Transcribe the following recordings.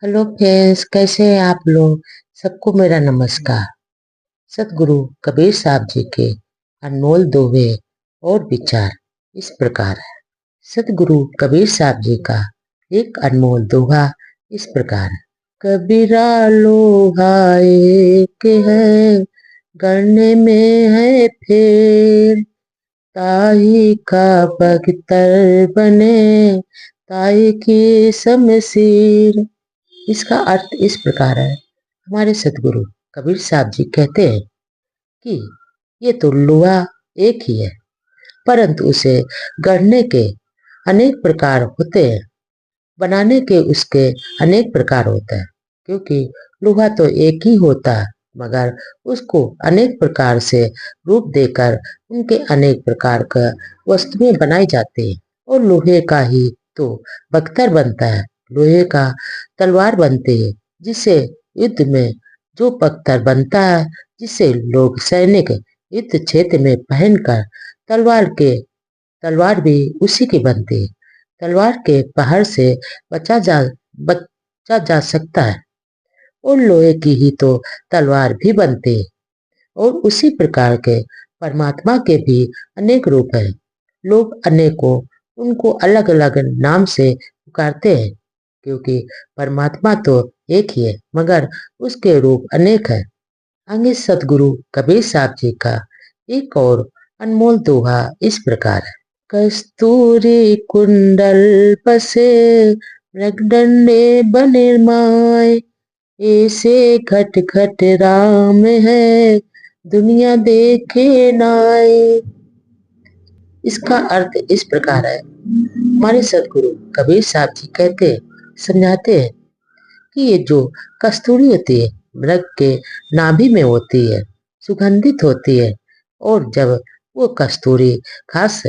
Hello friends, कैसे हैं आप लोग। सबको मेरा नमस्कार। सतगुरु कबीर साहब जी के अनमोल दोहे और विचार इस प्रकार है। सतगुरु कबीर साहब जी का एक अनमोल दोहा इस प्रकार है। कबीरा लोहा एक है, गढ़ने में है फेर, ताही का बख्तर बने, ताही की शमशीर। इसका अर्थ इस प्रकार है। हमारे सतगुरु कबीर साहब जी कहते हैं कि ये तो लोहा एक ही है, परंतु उसे गढ़ने के अनेक प्रकार होते हैं, बनाने के उसके अनेक प्रकार होते हैं। क्योंकि लोहा तो एक ही होता है, मगर उसको अनेक प्रकार से रूप देकर उनके अनेक प्रकार का वस्तुएं बनाई जाती है। और लोहे का ही तो बख्तर बनता है, लोहे का तलवार बनती है, जिससे युद्ध में जो बख्तर बनता है, जिसे लोग सैनिक युद्ध क्षेत्र में पहनकर तलवार भी उसी की बनती है। तलवार के प्रहार से बचा जा बचा जा सकता है। और लोहे की ही तो तलवार भी बनती है। और उसी प्रकार के परमात्मा के भी अनेक रूप हैं। लोग अनेकों उनको अलग अलग नाम से पुकारते हैं, क्योंकि परमात्मा तो एक ही है, मगर उसके रूप अनेक है। आगे सतगुरु कबीर साहब जी का एक और अनमोल दोहा इस प्रकार है। कस्तूरी कुंडल पसे, मृगदंडे बने माय, ऐसे खट खट राम है, दुनिया देखे नाय। इसका अर्थ इस प्रकार है। हमारे सदगुरु कबीर साहब जी कहते समझाते हैं कि ये जो कस्तूरी होती है, मृग के नाभि में होती है, सुगंधित होती है। और जब वो कस्तूरी घास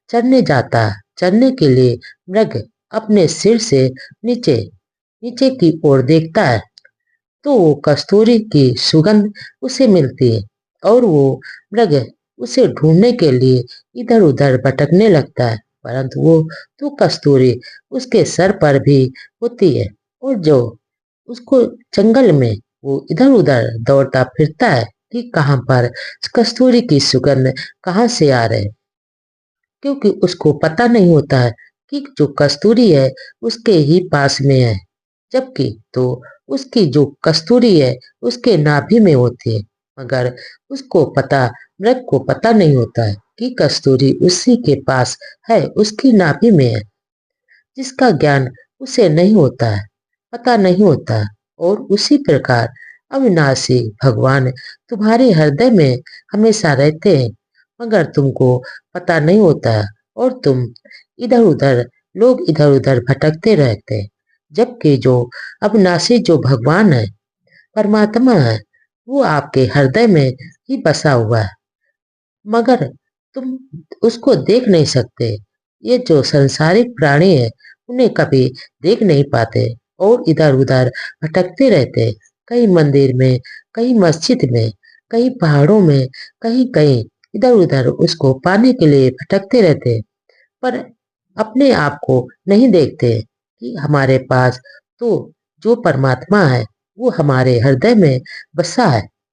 चरने जाता है, चरने के लिए मृग अपने सिर से नीचे नीचे की ओर देखता है, तो वो कस्तूरी की सुगंध उसे मिलती है। और वो मृग उसे ढूंढने के लिए इधर उधर भटकने लगता है, परंतु वो तो कस्तूरी उसके सर पर भी होती है। और जो उसको जंगल में वो इधर उधर दौड़ता फिरता है कि कहाँ पर कस्तूरी की सुगंध कहाँ से आ रहे, क्योंकि उसको पता नहीं होता है कि जो कस्तूरी है उसके ही पास में है, जबकि तो उसकी जो कस्तूरी है उसके नाभि में होती है। मगर उसको पता मृग को पता नहीं होता है कि कस्तूरी उसी के पास है, उसकी नाभि में है, जिसका ज्ञान उसे नहीं होता है, पता नहीं होता है। और उसी प्रकार अविनाशी भगवान तुम्हारे हृदय में हमेशा रहते हैं, मगर तुमको पता नहीं होता है। और तुम इधर उधर लोग इधर उधर भटकते रहते हैं, जबकि जो अविनाशी जो भगवान है, परमात्मा है, वो आपके हृदय में ही बसा हुआ है, मगर तुम उसको देख नहीं सकते। ये जो संसारिक प्राणी है, उन्हें कभी देख नहीं पाते और इधर उधर भटकते रहते, कहीं मंदिर में, कहीं मस्जिद में, कहीं पहाड़ों में, कहीं कहीं इधर उधर उसको पाने के लिए भटकते रहते, पर अपने आप को नहीं देखते कि हमारे पास तो जो परमात्मा है वो हमारे हृदय में बसा है।